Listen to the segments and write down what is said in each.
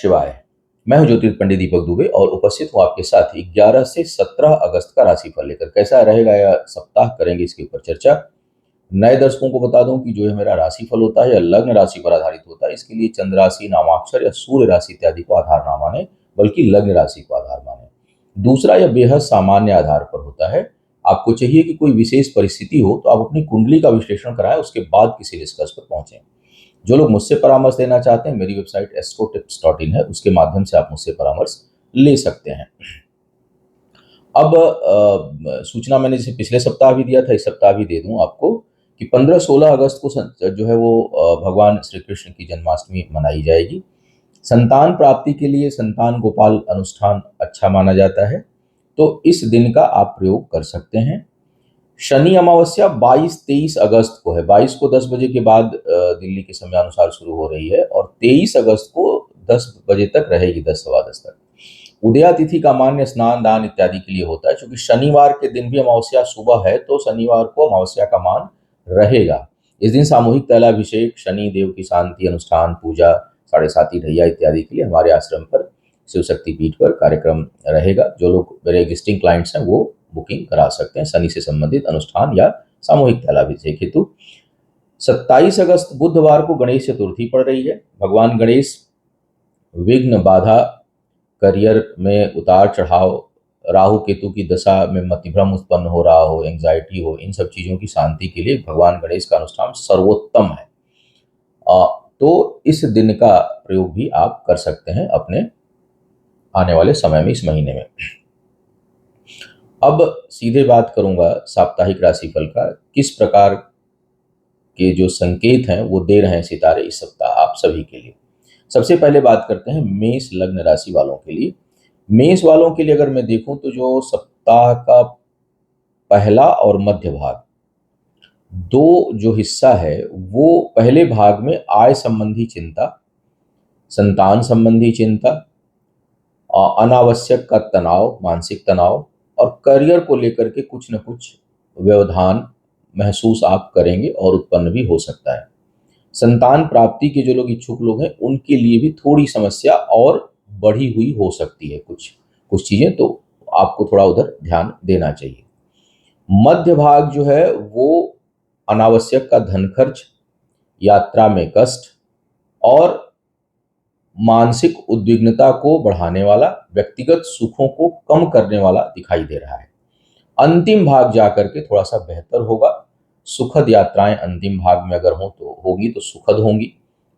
शिवाय। मैं हूं ज्योतिष पंडित दीपक दुबे और उपस्थित हूं आपके साथ ही 11 से 17 अगस्त का राशिफल लेकर। कैसा रहेगा यह सप्ताह, करेंगे इसके ऊपर चर्चा। नए दर्शकों को बता दूं कि जो है मेरा राशिफल होता है या लग्न राशि पर आधारित होता है। इसके लिए चंद्र राशि, नामाक्षर या सूर्य राशि इत्यादि को आधार ना माने, बल्कि लग्न राशि को आधार माने। दूसरा, यह बेहद सामान्य आधार पर होता है। आपको चाहिए कि कोई विशेष परिस्थिति हो तो आप अपनी कुंडली का विश्लेषण कराएं, उसके बाद किसी निष्कर्ष पर पहुंचें। जो लोग मुझसे परामर्श लेना चाहते हैं, मेरी वेबसाइट astrotips.in है, उसके माध्यम से आप मुझसे परामर्श ले सकते हैं। अब सूचना मैंने जैसे पिछले सप्ताह भी दिया था, इस सप्ताह भी दे दूं आपको कि 15-16 अगस्त को जो है वो भगवान श्री कृष्ण की जन्माष्टमी मनाई जाएगी। संतान प्राप्ति के लिए संतान गोपाल अनुष्ठान अच्छा माना जाता है, तो इस दिन का आप प्रयोग कर सकते हैं। शनि अमावस्या 22-23 अगस्त को है। 22 को 10 बजे के बाद दिल्ली के समय अनुसार शुरू हो रही है और 23 अगस्त को 10 बजे तक रहेगी, 10 सवा 10 तक। उदया तिथि का मान्य स्नान दान इत्यादि के लिए होता है। क्योंकि शनिवार के दिन भी अमावस्या सुबह है, तो शनिवार को अमावस्या का मान रहेगा। इस दिन सामूहिक तैलाभिषेक, शनि देव की शांति अनुष्ठान, पूजा, साढ़े साती ढैया इत्यादि के लिए हमारे आश्रम पर शिव शक्ति पीठ पर कार्यक्रम रहेगा। जो लोग मेरे एग्जिस्टिंग क्लाइंट्स हैं वो बुकिंग करा सकते हैं शनि से संबंधित अनुष्ठान या सामूहिक तैलाभिषेक हेतु। 27 अगस्त बुधवार को गणेश चतुर्थी पड़ रही है। भगवान गणेश विघ्न, बाधा, करियर में उतार चढ़ाव, राहु केतु की दशा में मतिभ्रम उत्पन्न हो रहा हो, एंग्जाइटी हो, इन सब चीजों की शांति के लिए भगवान गणेश का अनुष्ठान सर्वोत्तम है। तो इस दिन का प्रयोग भी आप कर सकते हैं अपने आने वाले समय में, इस महीने में। अब सीधे बात करूंगा साप्ताहिक राशिफल का, किस प्रकार के जो संकेत हैं वो दे रहे हैं सितारे इस सप्ताह आप सभी के लिए। सबसे पहले बात करते हैं मेष लग्न राशि वालों के लिए। मेष वालों के लिए अगर मैं देखूं तो जो सप्ताह का पहला और मध्य भाग, दो जो हिस्सा है, वो पहले भाग में आय संबंधी चिंता, संतान संबंधी चिंता, अनावश्यक का तनाव, मानसिक तनाव और करियर को लेकर के कुछ न कुछ व्यवधान महसूस आप करेंगे और उत्पन्न भी हो सकता है। संतान प्राप्ति के जो लोग इच्छुक लोग हैं उनके लिए भी थोड़ी समस्या और बढ़ी हुई हो सकती है, कुछ कुछ चीजें, तो आपको थोड़ा उधर ध्यान देना चाहिए। मध्य भाग जो है वो अनावश्यक का धन खर्च, यात्रा में कष्ट और मानसिक उद्विग्नता को बढ़ाने वाला, व्यक्तिगत सुखों को कम करने वाला दिखाई दे रहा है। अंतिम भाग जाकर के थोड़ा सा बेहतर होगा। सुखद यात्राएं अंतिम भाग में अगर हो तो होगी तो सुखद होंगी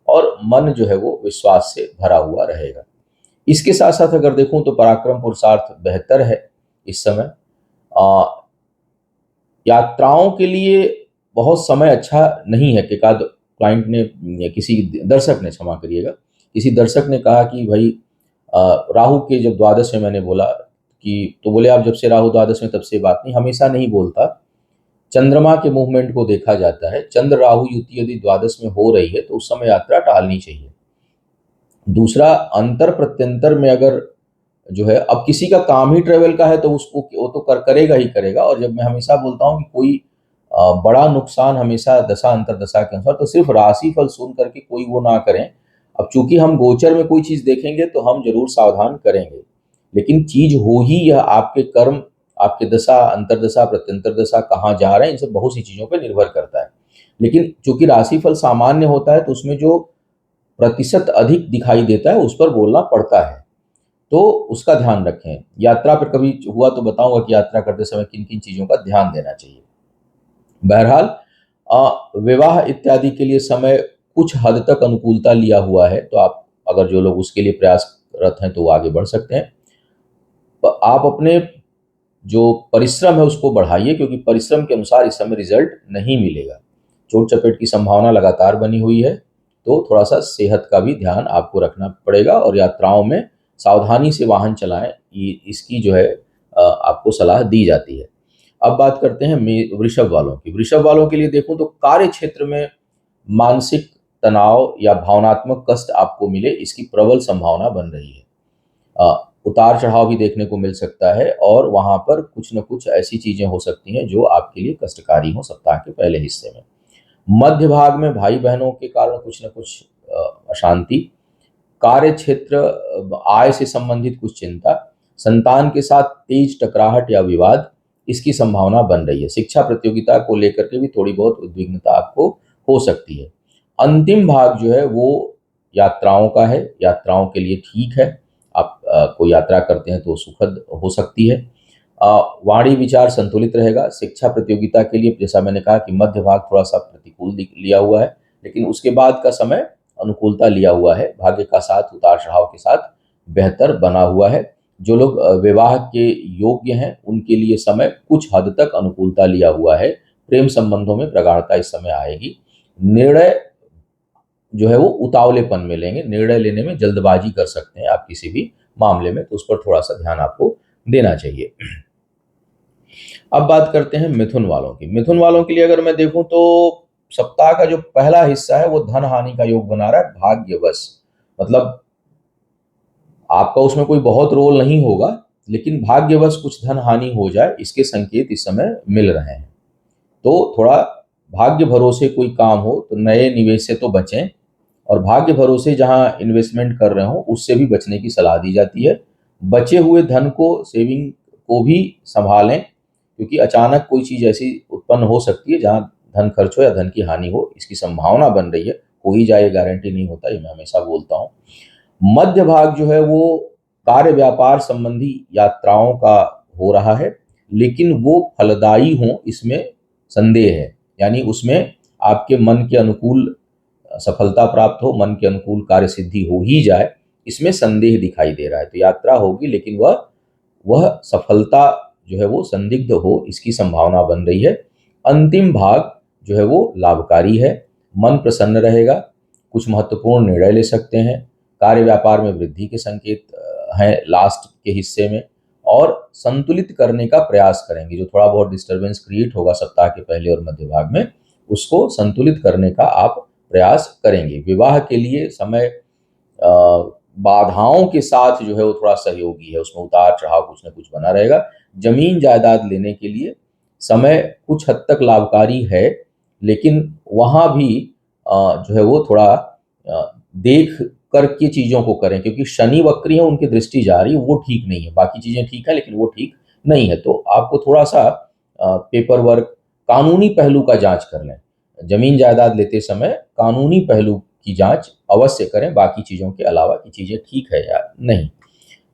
और मन जो है वो विश्वास से भरा हुआ रहेगा। इसके साथ साथ अगर देखूं तो पराक्रम पुरुषार्थ बेहतर है इस समय। यात्राओं के लिए बहुत समय अच्छा नहीं है। एकाध क्लाइंट ने, किसी दर्शक ने, क्षमा करिएगा, किसी दर्शक ने कहा कि भाई राहु के जब द्वादश में, मैंने बोला कि, तो बोले आप जब से राहु द्वादश में तब से बात नहीं, हमेशा नहीं बोलता। चंद्रमा के मूवमेंट को देखा जाता है। चंद्र राहु युति यदि द्वादश में हो रही है तो उस समय यात्रा टालनी चाहिए। दूसरा, अंतर प्रत्यंतर में अगर जो है, अब किसी का काम ही ट्रेवल का है तो उसको वो तो करेगा ही करेगा। और जब मैं हमेशा बोलता हूँ कि कोई बड़ा नुकसान हमेशा दशा अंतर दशा के अनुसार, तो सिर्फ राशिफल सुन करके कोई वो ना करें। अब चूंकि हम गोचर में कोई चीज देखेंगे तो हम जरूर सावधान करेंगे, लेकिन चीज हो ही यह आपके कर्म, आपके दशा, अंतरदशा, प्रत्यंतर दशा कहाँ जा रहे हैं, इन सब बहुत सी चीजों पर निर्भर करता है। लेकिन चूंकि राशिफल सामान्य होता है तो उसमें जो प्रतिशत अधिक दिखाई देता है उस पर बोलना पड़ता है, तो उसका ध्यान रखें। यात्रा पर कभी हुआ तो बताऊंगा कि यात्रा करते समय किन किन चीजों का ध्यान देना चाहिए। बहरहाल विवाह इत्यादि के लिए समय कुछ हद तक अनुकूलता लिया हुआ है, तो आप अगर जो लोग उसके लिए प्रयासरत हैं तो वो आगे बढ़ सकते हैं। आप अपने जो परिश्रम है उसको बढ़ाइए, क्योंकि परिश्रम के अनुसार इस समय रिजल्ट नहीं मिलेगा। चोट चपेट की संभावना लगातार बनी हुई है, तो थोड़ा सा सेहत का भी ध्यान आपको रखना पड़ेगा और यात्राओं में सावधानी से वाहन चलाएं, इसकी जो है आपको सलाह दी जाती है। अब बात करते हैं वृषभ वालों की। वृषभ वालों के लिए देखूं तो कार्य क्षेत्र में मानसिक तनाव या भावनात्मक कष्ट आपको मिले, इसकी प्रबल संभावना बन रही है। उतार चढ़ाव भी देखने को मिल सकता है और वहां पर कुछ न कुछ ऐसी चीजें हो सकती हैं जो आपके लिए कष्टकारी हो सप्ताह के पहले हिस्से में। मध्य भाग में भाई बहनों के कारण कुछ न कुछ अशांति, कार्य क्षेत्र, आय से संबंधित कुछ चिंता, संतान के साथ तेज टकराहट या विवाद, इसकी संभावना बन रही है। शिक्षा प्रतियोगिता को लेकर के भी थोड़ी बहुत उद्विग्नता आपको हो सकती है। अंतिम भाग जो है वो यात्राओं का है, यात्राओं के लिए ठीक है। आप कोई यात्रा करते हैं तो सुखद हो सकती है। वाणी विचार संतुलित रहेगा। शिक्षा प्रतियोगिता के लिए जैसा मैंने कहा कि मध्य भाग थोड़ा सा प्रतिकूल लिया हुआ है, लेकिन उसके बाद का समय अनुकूलता लिया हुआ है। भाग्य का साथ उतार चढ़ाव के साथ बेहतर बना हुआ है। जो लोग विवाह के योग्य हैं उनके लिए समय कुछ हद तक अनुकूलता लिया हुआ है। प्रेम संबंधों में प्रगाढ़ता इस समय आएगी। निर्णय जो है वो उतावलेपन में लेंगे, निर्णय लेने में जल्दबाजी कर सकते हैं आप किसी भी मामले में, तो उस पर थोड़ा सा ध्यान आपको देना चाहिए। अब बात करते हैं मिथुन वालों की। मिथुन वालों के लिए अगर मैं देखूं तो सप्ताह का जो पहला हिस्सा है वो धन हानि का योग बना रहा है भाग्यवश। मतलब आपका उसमें कोई बहुत रोल नहीं होगा, लेकिन भाग्यवश कुछ धन हानि हो जाए इसके संकेत इस समय मिल रहे हैं। तो थोड़ा भाग्य भरोसे कोई काम हो तो नए निवेश से तो बचें, और भाग्य भरोसे जहां इन्वेस्टमेंट कर रहे हो उससे भी बचने की सलाह दी जाती है। बचे हुए धन को, सेविंग को भी संभालें, क्योंकि अचानक कोई चीज ऐसी उत्पन्न हो सकती है जहां धन खर्च हो या धन की हानि हो, इसकी संभावना बन रही है। हो ही जाए गारंटी नहीं होता, ये मैं हमेशा बोलता हूँ। मध्य भाग जो है वो कार्य व्यापार संबंधी यात्राओं का हो रहा है, लेकिन वो फलदायी हो इसमें संदेह है। यानी उसमें आपके मन के अनुकूल सफलता प्राप्त हो, मन के अनुकूल कार्य सिद्धि हो ही जाए, इसमें संदेह दिखाई दे रहा है। तो यात्रा होगी लेकिन वह सफलता जो है वो संदिग्ध हो, इसकी संभावना बन रही है। अंतिम भाग जो है वो लाभकारी है। मन प्रसन्न रहेगा, कुछ महत्वपूर्ण निर्णय ले सकते हैं। कार्य व्यापार में वृद्धि के संकेत हैं लास्ट के हिस्से में, और संतुलित करने का प्रयास करेंगे। जो थोड़ा बहुत डिस्टरबेंस क्रिएट होगा सप्ताह के पहले और मध्य भाग में, उसको संतुलित करने का आप प्रयास करेंगे। विवाह के लिए समय बाधाओं के साथ जो है वो थोड़ा सहयोगी है, उसमें उतार चढ़ाव कुछ न कुछ बना रहेगा। जमीन जायदाद लेने के लिए समय कुछ हद तक लाभकारी है, लेकिन वहाँ भी जो है वो थोड़ा देख करके चीज़ों को करें, क्योंकि शनि वक्री है, उनकी दृष्टि जा रही है, वो ठीक नहीं है। बाकी चीज़ें ठीक है लेकिन वो ठीक नहीं है। तो आपको थोड़ा सा पेपर वर्क, कानूनी पहलू का जांच कर लें। जमीन जायदाद लेते समय कानूनी पहलू की जांच अवश्य करें, बाकी चीज़ों के अलावा की चीज़ें ठीक है या नहीं।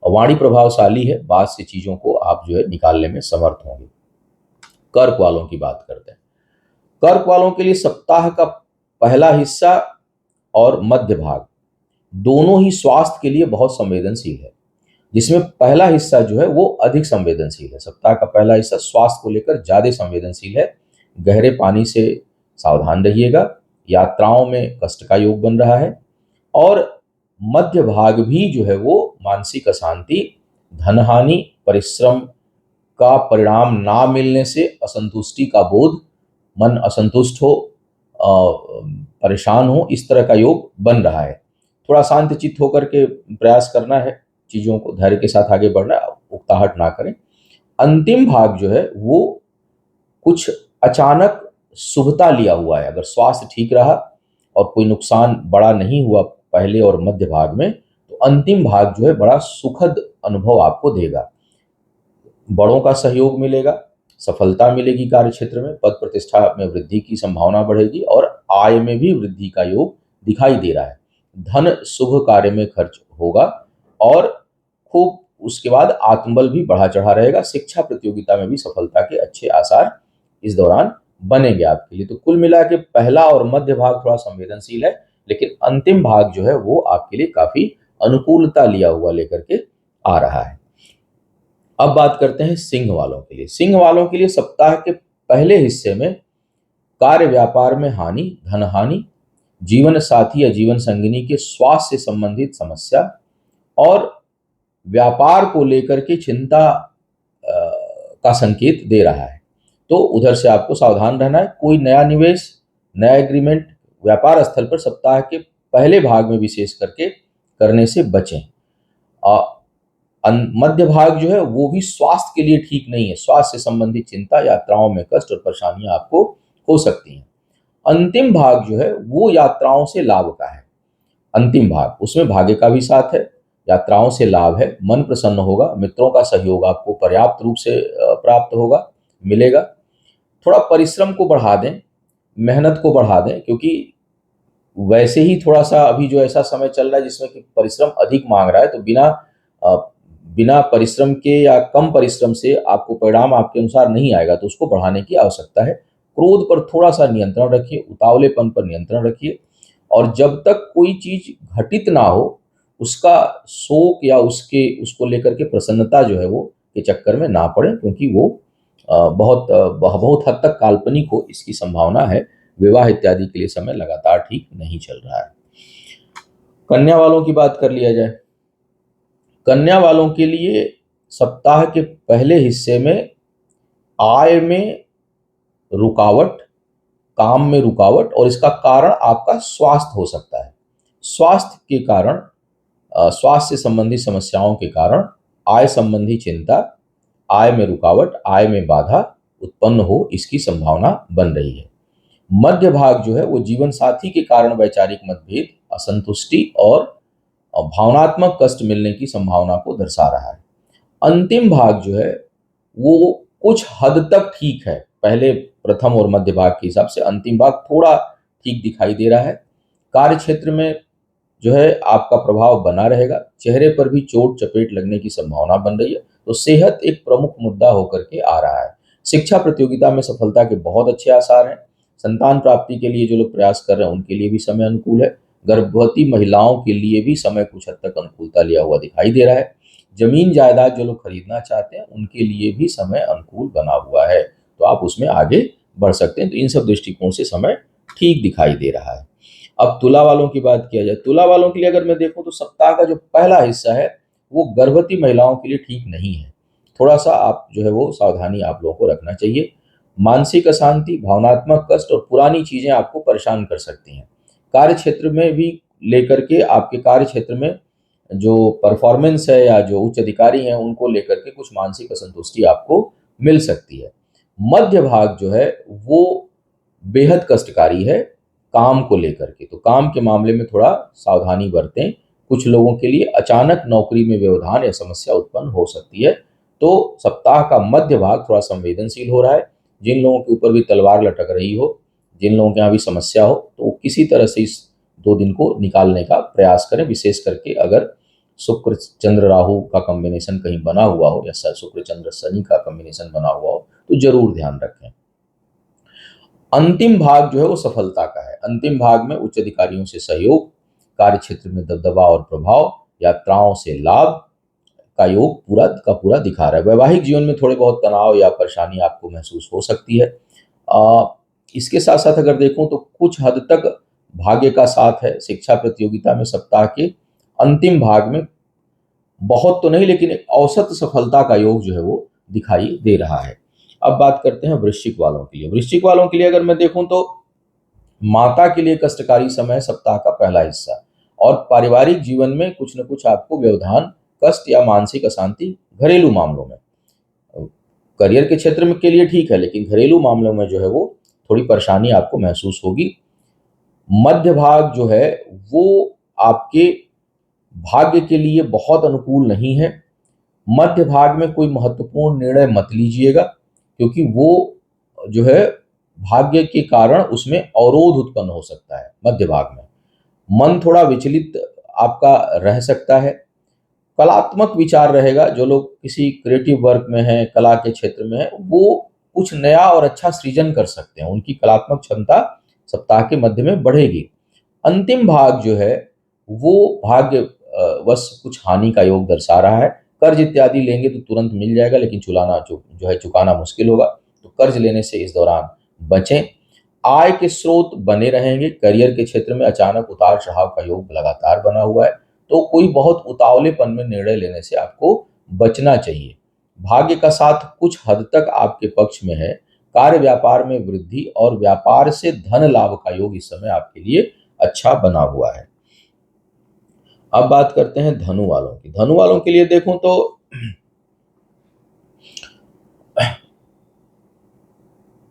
वाणी प्रभावशाली है, बाद से चीज़ों को आप जो है निकालने में समर्थ होंगे। कर्क वालों की बात करते हैं। कर्क वालों के लिए सप्ताह का पहला हिस्सा और मध्य भाग दोनों ही स्वास्थ्य के लिए बहुत संवेदनशील है, जिसमें पहला हिस्सा जो है वो अधिक संवेदनशील है। सप्ताह का पहला हिस्सा स्वास्थ्य को लेकर ज्यादा संवेदनशील है। गहरे पानी से सावधान रहिएगा। यात्राओं में कष्ट का योग बन रहा है। और मध्य भाग भी जो है वो मानसिक अशांति, धनहानि, परिश्रम का परिणाम ना मिलने से असंतुष्टि का बोध, मन असंतुष्ट हो, परेशान हो, इस तरह का योग बन रहा है। थोड़ा शांत चित्त होकर के प्रयास करना है, चीज़ों को धैर्य के साथ आगे बढ़ना है, उकताहट ना करें। अंतिम भाग जो है वो कुछ अचानक शुभता लिया हुआ है। अगर स्वास्थ्य ठीक रहा और कोई नुकसान बड़ा नहीं हुआ पहले और मध्य भाग में, तो अंतिम भाग जो है बड़ा सुखद अनुभव आपको देगा। बड़ों का सहयोग मिलेगा, सफलता मिलेगी कार्य क्षेत्र में, पद प्रतिष्ठा में वृद्धि की संभावना बढ़ेगी, और आय में भी वृद्धि का योग दिखाई दे रहा है। धन शुभ कार्य में खर्च होगा, और खूब उसके बाद आत्मबल भी बढ़ा चढ़ा रहेगा। शिक्षा प्रतियोगिता में भी सफलता के अच्छे आसार इस दौरान बनेंगे आपके लिए। तो कुल मिला के पहला और मध्य भाग थोड़ा संवेदनशील है, लेकिन अंतिम भाग जो है वो आपके लिए काफी अनुकूलता लिया हुआ लेकर के आ रहा है। अब बात करते हैं सिंह वालों के लिए। सिंह वालों के लिए सप्ताह के पहले हिस्से में कार्य व्यापार में हानि, धन हानि, जीवन साथी या जीवन संगिनी के स्वास्थ्य से संबंधित समस्या, और व्यापार को लेकर के चिंता का संकेत दे रहा है। तो उधर से आपको सावधान रहना है। कोई नया निवेश, नया एग्रीमेंट व्यापार स्थल पर सप्ताह के पहले भाग में विशेष करके करने से बचें। मध्य भाग जो है वो भी स्वास्थ्य के लिए ठीक नहीं है। स्वास्थ्य से संबंधित चिंता, यात्राओं में कष्ट और परेशानियां आपको हो सकती हैं। अंतिम भाग जो है वो यात्राओं से लाभ का है। अंतिम भाग, उसमें भाग्य का भी साथ है, यात्राओं से लाभ है, मन प्रसन्न होगा, मित्रों का सहयोग आपको पर्याप्त रूप से प्राप्त होगा, मिलेगा। थोड़ा परिश्रम को बढ़ा दें, मेहनत को बढ़ा दें, क्योंकि वैसे ही थोड़ा-सा अभी जो ऐसा समय चल रहा है जिसमें कि परिश्रम अधिक माँग रहा है, तो अ, बिना परिश्रम के या कम परिश्रम से आपको परिणाम आपके अनुसार नहीं आएगा, तो उसको बढ़ाने की आवश्यकता है। क्रोध पर थोड़ा-सा नियंत्रण रखिए, उतावलेपन पर नियंत्रण रखिए, और जब तक कोई चीज़ घटित ना हो, उसका शोक या उसको लेकर के प्रसन्नता जो है वो के चक्कर में ना पड़ें, क्योंकि वो बहुत हद तक काल्पनिक हो, इसकी संभावना है। विवाह इत्यादि के लिए समय लगातार ठीक नहीं चल रहा है। कन्या वालों की बात कर लिया जाए। कन्या वालों के लिए सप्ताह के पहले हिस्से में आय में रुकावट, काम में रुकावट, और इसका कारण आपका स्वास्थ्य हो सकता है। स्वास्थ्य के कारण, स्वास्थ्य से संबंधित समस्याओं के कारण आय संबंधी चिंता, आय में रुकावट, आय में बाधा उत्पन्न हो, इसकी संभावना बन रही है। मध्य भाग जो है वो जीवन साथी के कारण वैचारिक मतभेद, असंतुष्टि और भावनात्मक कष्ट मिलने की संभावना को दर्शा रहा है। अंतिम भाग जो है वो कुछ हद तक ठीक है। पहले प्रथम और मध्य भाग के हिसाब से अंतिम भाग थोड़ा ठीक दिखाई दे रहा है। कार्य क्षेत्र में जो है आपका प्रभाव बना रहेगा, चेहरे पर भी चोट चपेट लगने की संभावना बन रही है, तो सेहत एक प्रमुख मुद्दा होकर के आ रहा है। शिक्षा प्रतियोगिता में सफलता के बहुत अच्छे आसार हैं। संतान प्राप्ति के लिए जो लोग प्रयास कर रहे हैं उनके लिए भी समय अनुकूल है। गर्भवती महिलाओं के लिए भी समय कुछ हद तक अनुकूलता लिया हुआ दिखाई दे रहा है। जमीन जायदाद जो लोग खरीदना चाहते हैं उनके लिए भी समय अनुकूल बना हुआ है, तो आप उसमें आगे बढ़ सकते हैं। तो इन सब दृष्टिकोण से समय ठीक दिखाई दे रहा है। अब तुला वालों की बात किया जाए। तुला वालों के लिए अगर मैं देखूं तो सप्ताह का जो पहला हिस्सा है वो गर्भवती महिलाओं के लिए ठीक नहीं है। थोड़ा सा आप जो है वो सावधानी आप लोगों को रखना चाहिए। मानसिक अशांति, भावनात्मक कष्ट और पुरानी चीजें आपको परेशान कर सकती हैं। कार्य क्षेत्र में भी लेकर के आपके कार्य क्षेत्र में जो परफॉर्मेंस है या जो उच्च अधिकारी हैं उनको लेकर के कुछ मानसिक असंतुष्टि आपको मिल सकती है। मध्य भाग जो है वो बेहद कष्टकारी है काम को लेकर के, तो काम के मामले में थोड़ा सावधानी बरतें। कुछ लोगों के लिए अचानक नौकरी में व्यवधान या समस्या उत्पन्न हो सकती है। तो सप्ताह का मध्य भाग थोड़ा संवेदनशील हो रहा है। जिन लोगों के ऊपर भी तलवार लटक रही हो, जिन लोगों के यहाँ भी समस्या हो, तो वो किसी तरह से इस 2 दिन को निकालने का प्रयास करें। विशेष करके अगर शुक्र चंद्र राहु का कॉम्बिनेशन कहीं बना हुआ हो या शुक्र चंद्र शनि का कॉम्बिनेशन बना हुआ हो तो जरूर ध्यान रखें। अंतिम भाग जो है वो सफलता का है। अंतिम भाग में उच्च अधिकारियों से सहयोग, कार्य क्षेत्र में दबदबा और प्रभाव, यात्राओं से लाभ का योग पूरा का पूरा दिखा रहा है। वैवाहिक जीवन में थोड़े बहुत तनाव या परेशानी आपको महसूस हो सकती है। अ, इसके साथ साथ अगर देखूं तो कुछ हद तक भाग्य का साथ है। शिक्षा प्रतियोगिता में सप्ताह के अंतिम भाग में बहुत तो नहीं लेकिन एक औसत सफलता का योग जो है वो दिखाई दे रहा है। अब बात करते हैं वृश्चिक वालों के लिए। वृश्चिक वालों के लिए अगर मैं देखूं तो माता के लिए कष्टकारी समय सप्ताह का पहला हिस्सा, और पारिवारिक जीवन में कुछ न कुछ आपको व्यवधान, कष्ट या मानसिक अशांति घरेलू मामलों में। करियर के क्षेत्र में के लिए ठीक है, लेकिन घरेलू मामलों में जो है वो थोड़ी परेशानी आपको महसूस होगी। मध्य भाग जो है वो आपके भाग्य के लिए बहुत अनुकूल नहीं है। मध्य भाग में कोई महत्वपूर्ण निर्णय मत लीजिएगा, क्योंकि वो जो है भाग्य के कारण उसमें अवरोध उत्पन्न हो सकता है। मध्य भाग में मन थोड़ा विचलित आपका रह सकता है। कलात्मक विचार रहेगा। जो लोग किसी क्रिएटिव वर्क में हैं, कला के क्षेत्र में हैं, वो कुछ नया और अच्छा सृजन कर सकते हैं। उनकी कलात्मक क्षमता सप्ताह के मध्य में बढ़ेगी। अंतिम भाग जो है वो भाग्य वश कुछ हानि का योग दर्शा रहा है। कर्ज इत्यादि लेंगे तो तुरंत मिल जाएगा, लेकिन जो है चुकाना मुश्किल होगा, तो कर्ज लेने से इस दौरान बचें। आय के स्रोत बने रहेंगे। करियर के क्षेत्र में अचानक उतार चढ़ाव का योग लगातार बना हुआ है, तो कोई बहुत उतावलेपन में निर्णय लेने से आपको बचना चाहिए। भाग्य का साथ कुछ हद तक आपके पक्ष में है। कार्य व्यापार में वृद्धि और व्यापार से धन लाभ का योग इस समय आपके लिए अच्छा बना हुआ है। अब बात करते हैं धनु वालों की। धनु वालों के लिए देखूं तो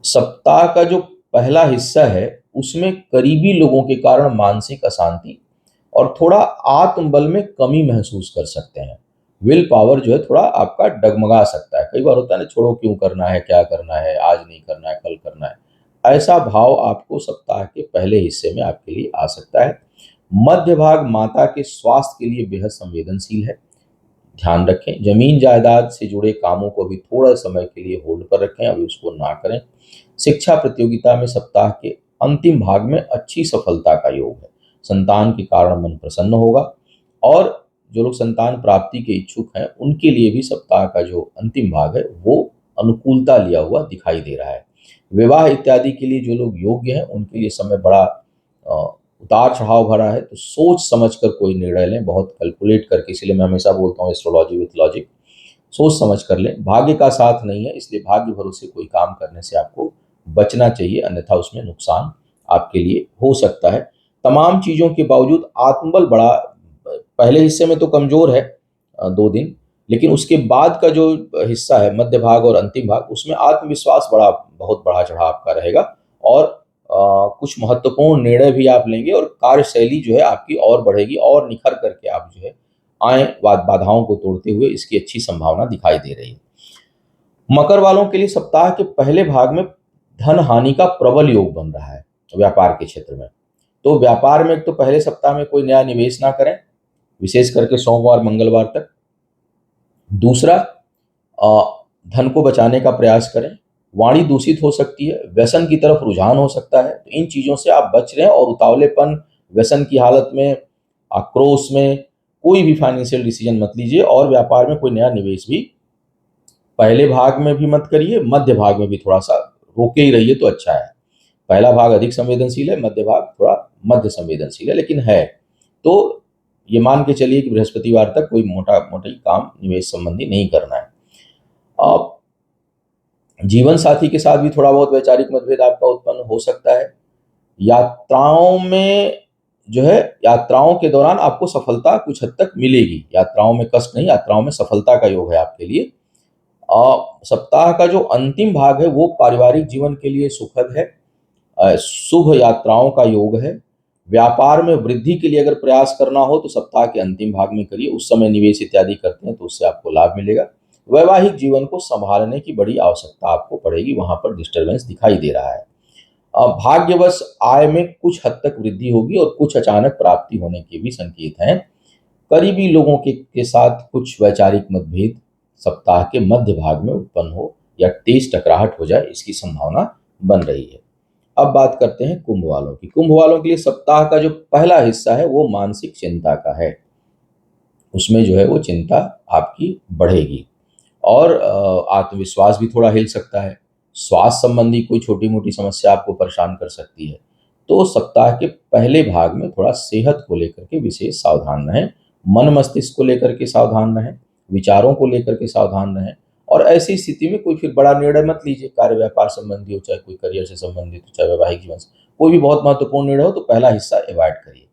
सप्ताह का जो पहला हिस्सा है उसमें करीबी लोगों के कारण मानसिक अशांति और थोड़ा आत्मबल में कमी महसूस कर सकते हैं। विल पावर जो है थोड़ा आपका डगमगा सकता है। कई बार होता है ना, छोड़ो क्यों करना है, क्या करना है, आज नहीं करना है, कल करना है। ऐसा भाव आपको सप्ताह के पहले हिस्से में आपके लिए आ सकता है। मध्य भाग माता के स्वास्थ्य के लिए बेहद संवेदनशील है। ध्यान रखें, जमीन जायदाद से जुड़े कामों को भी थोड़ा समय के लिए होल्ड पर रखें, अभी उसको ना करें। शिक्षा प्रतियोगिता में सप्ताह के अंतिम भाग में अच्छी सफलता का योग है। संतान के कारण मन प्रसन्न होगा, और जो लोग संतान प्राप्ति के इच्छुक हैं उनके लिए भी सप्ताह का जो अंतिम भाग है वो अनुकूलता लिया हुआ दिखाई दे रहा है। विवाह इत्यादि के लिए जो लोग योग्य हैं उनके लिए समय बड़ा उतार चढ़ाव भरा है, तो सोच समझ कर कोई निर्णय लें, बहुत कैलकुलेट करके। इसलिए मैं हमेशा बोलता हूँ एस्ट्रोलॉजी विथ लॉजिक, सोच समझ कर लें। भाग्य का साथ नहीं है, इसलिए भाग्य भरोसे कोई काम करने से आपको बचना चाहिए, अन्यथा उसमें नुकसान आपके लिए हो सकता है। तमाम चीज़ों के बावजूद आत्मबल बड़ा पहले हिस्से में तो कमज़ोर है 2 दिन, लेकिन उसके बाद का जो हिस्सा है मध्य भाग और अंतिम भाग, उसमें आत्मविश्वास बड़ा बहुत बढ़ा-चढ़ा आपका रहेगा, और कुछ महत्वपूर्ण निर्णय भी आप लेंगे, और कार्यशैली जो है आपकी और बढ़ेगी, और निखर करके आप जो है आए बाधाओं को तोड़ते हुए, इसकी अच्छी संभावना दिखाई दे रही है। मकर वालों के लिए सप्ताह के पहले भाग में धन हानि का प्रबल योग बन रहा है व्यापार के क्षेत्र में। तो व्यापार में तो पहले सप्ताह में कोई नया निवेश ना करें, विशेष करके सोमवार मंगलवार तक। दूसरा, धन को बचाने का प्रयास करें। वाणी दूषित हो सकती है, व्यसन की तरफ रुझान हो सकता है, तो इन चीज़ों से आप बच रहे हैं। और उतावलेपन, व्यसन की हालत में, आक्रोश में कोई भी फाइनेंशियल डिसीजन मत लीजिए, और व्यापार में कोई नया निवेश भी पहले भाग में भी मत करिए, मध्य भाग में भी थोड़ा सा रोके ही रहिए तो अच्छा है। पहला भाग अधिक संवेदनशील है, मध्य भाग थोड़ा मध्य संवेदनशील है, लेकिन है। तो ये मान के चलिए कि बृहस्पतिवार तक कोई मोटी काम निवेश संबंधी नहीं करना है। अब जीवन साथी के साथ भी थोड़ा बहुत वैचारिक मतभेद आपका उत्पन्न हो सकता है। यात्राओं में जो है, यात्राओं के दौरान आपको सफलता कुछ हद तक मिलेगी। यात्राओं में कष्ट नहीं, यात्राओं में सफलता का योग है आपके लिए। सप्ताह का जो अंतिम भाग है वो पारिवारिक जीवन के लिए सुखद है। शुभ यात्राओं का योग है। व्यापार में वृद्धि के लिए अगर प्रयास करना हो तो सप्ताह के अंतिम भाग में करिए, उस समय निवेश इत्यादि करते हैं तो उससे आपको लाभ मिलेगा। वैवाहिक जीवन को संभालने की बड़ी आवश्यकता आपको पड़ेगी, वहां पर डिस्टरबेंस दिखाई दे रहा है। भाग्यवश आय में कुछ हद तक वृद्धि होगी, और कुछ अचानक प्राप्ति होने के भी संकेत हैं। करीबी लोगों के साथ कुछ वैचारिक मतभेद सप्ताह के मध्य भाग में उत्पन्न हो, या तेज टकराहट हो जाए, इसकी संभावना बन रही है। अब बात करते हैं कुंभ वालों की। कुंभ वालों के लिए सप्ताह का जो पहला हिस्सा है वो मानसिक चिंता का है। उसमें जो है वो चिंता आपकी बढ़ेगी, और आत्मविश्वास भी थोड़ा हिल सकता है। स्वास्थ्य संबंधी कोई छोटी मोटी समस्या आपको परेशान कर सकती है। तो सप्ताह के पहले भाग में थोड़ा सेहत को लेकर के विशेष सावधान रहें, मन मस्तिष्क को लेकर के सावधान रहें, विचारों को लेकर के सावधान रहें। और ऐसी स्थिति में कोई फिर बड़ा निर्णय मत लीजिए, कार्य व्यापार संबंधी हो, चाहे कोई करियर से संबंधित हो, चाहे वैवाहिक जीवन से, कोई भी बहुत महत्वपूर्ण निर्णय हो तो पहला हिस्सा अवॉइड करिए।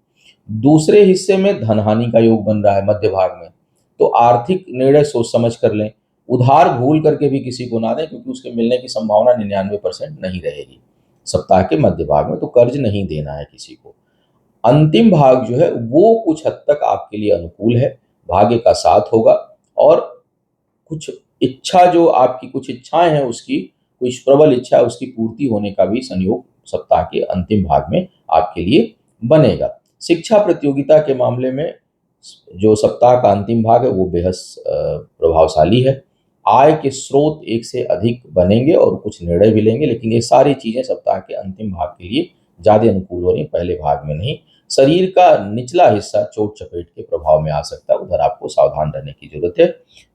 दूसरे हिस्से में धन हानि का योग बन रहा है मध्य भाग में, तो आर्थिक निर्णय सोच समझ कर लें। उधार भूल करके भी किसी को ना दें, क्योंकि उसके मिलने की संभावना 99% नहीं रहेगी। सप्ताह के मध्य भाग में तो कर्ज नहीं देना है किसी को। अंतिम भाग जो है वो कुछ हद तक आपके लिए अनुकूल है, भाग्य का साथ होगा, और कुछ इच्छा जो आपकी कुछ इच्छाएं हैं उसकी, कुछ प्रबल इच्छा है उसकी पूर्ति होने का भी संयोग सप्ताह के अंतिम भाग में आपके लिए बनेगा। शिक्षा प्रतियोगिता के मामले में जो सप्ताह का अंतिम भाग है वो बेहद प्रभावशाली है। आय के स्रोत एक से अधिक बनेंगे और कुछ निर्णय भी लेंगे, लेकिन ये सारी चीजें सप्ताह के अंतिम भाग के लिए ज्यादा अनुकूल हो रही, पहले भाग में नहीं। शरीर का निचला हिस्सा चोट चपेट के प्रभाव में आ सकता है, उधर आपको सावधान रहने की जरूरत है।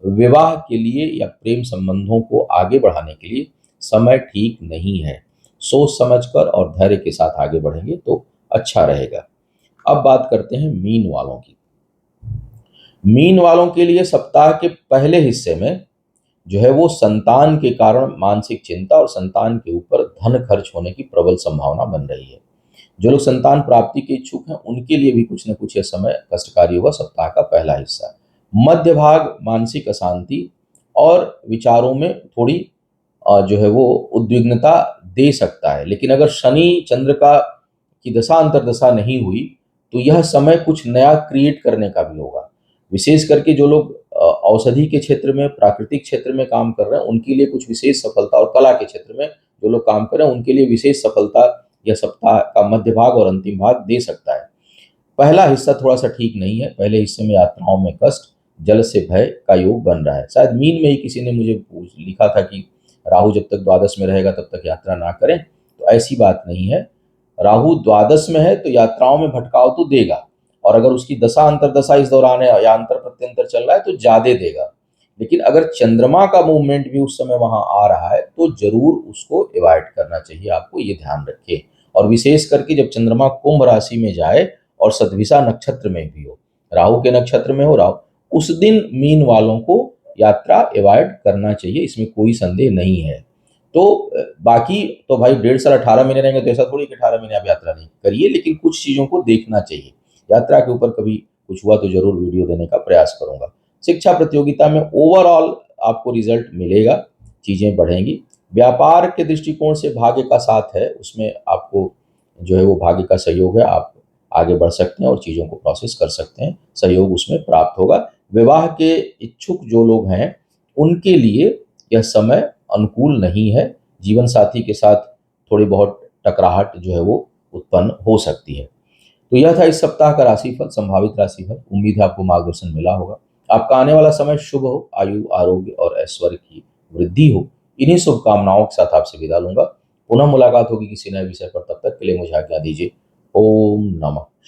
विवाह के लिए या प्रेम संबंधों को आगे बढ़ाने के लिए समय ठीक नहीं है। सोच समझकर और धैर्य के साथ आगे बढ़ेंगे तो अच्छा रहेगा। अब बात करते हैं मीन वालों की। मीन वालों के लिए सप्ताह के पहले हिस्से में जो है वो संतान के कारण मानसिक चिंता और संतान के ऊपर धन खर्च होने की प्रबल संभावना बन रही है। जो लोग संतान प्राप्ति के इच्छुक हैं उनके लिए भी कुछ न कुछ यह समय कष्टकारी होगा, सप्ताह का पहला हिस्सा। मध्य भाग मानसिक अशांति और विचारों में थोड़ी जो है वो उद्विग्नता दे सकता है, लेकिन अगर शनि चंद्र का की दशा अंतर्दशा नहीं हुई तो यह समय कुछ नया क्रिएट करने का भी होगा। विशेष करके जो लोग औषधि के क्षेत्र में, प्राकृतिक क्षेत्र में काम कर रहे हैं, उनके लिए कुछ विशेष सफलता, और कला के क्षेत्र में जो लोग काम कर रहे हैं, उनके लिए विशेष सफलता यह सप्ताह का मध्य भाग और अंतिम भाग दे सकता है। पहला हिस्सा थोड़ा-सा ठीक नहीं है, पहले हिस्से में यात्राओं में कष्ट, जल से भय का योग बन रहा है। शायद मीन में ही किसी ने मुझे लिखा था कि राहु जब तक द्वादश में रहेगा तब तक यात्रा ना करें, तो ऐसी बात नहीं है। राहु द्वादश में है तो यात्राओं में भटकाव तो देगा, और अगर उसकी दशा अंतर्दशा इस दौरान है या अंतर प्रत्यंतर चल रहा है तो ज़्यादा देगा। लेकिन अगर चंद्रमा का मूवमेंट भी उस समय वहाँ आ रहा है तो ज़रूर उसको अवॉइड करना चाहिए, आपको ये ध्यान रखिए। और विशेष करके जब चंद्रमा कुंभ राशि में जाए और सतभिषा नक्षत्र में भी हो, राहु के नक्षत्र में हो राहु, उस दिन मीन वालों को यात्रा अवॉइड करना चाहिए, इसमें कोई संदेह नहीं है। तो बाकी तो भाई 1.5 साल 18 महीने रहेंगे तो ऐसा थोड़ी कि 18 महीने आप यात्रा नहीं करिए, लेकिन कुछ चीज़ों को देखना चाहिए। यात्रा के ऊपर कभी कुछ हुआ तो ज़रूर वीडियो देने का प्रयास करूँगा। शिक्षा प्रतियोगिता में ओवरऑल आपको रिजल्ट मिलेगा, चीज़ें बढ़ेंगी। व्यापार के दृष्टिकोण से भाग्य का साथ है, उसमें आपको जो है वो भाग्य का सहयोग है, आप आगे बढ़ सकते हैं और चीज़ों को प्रोसेस कर सकते हैं, सहयोग उसमें प्राप्त होगा। विवाह के इच्छुक जो लोग हैं, उनके लिए यह समय अनुकूल नहीं है, जीवन साथी के साथ थोड़ी बहुत टकराहट जो है वो उत्पन्न हो सकती है। तो यह था इस सप्ताह का राशिफल, संभावित राशिफल। उम्मीद है आपको मार्गदर्शन मिला होगा। आपका आने वाला समय शुभ हो, आयु, आरोग्य और ऐश्वर्य की वृद्धि हो। इन्हीं शुभकामनाओं के साथ आपसे विदा लूंगा। पुनः मुलाकात होगी किसी नए विषय पर, तब तक के लिए मुझे आज्ञा दीजिए। ओम नमः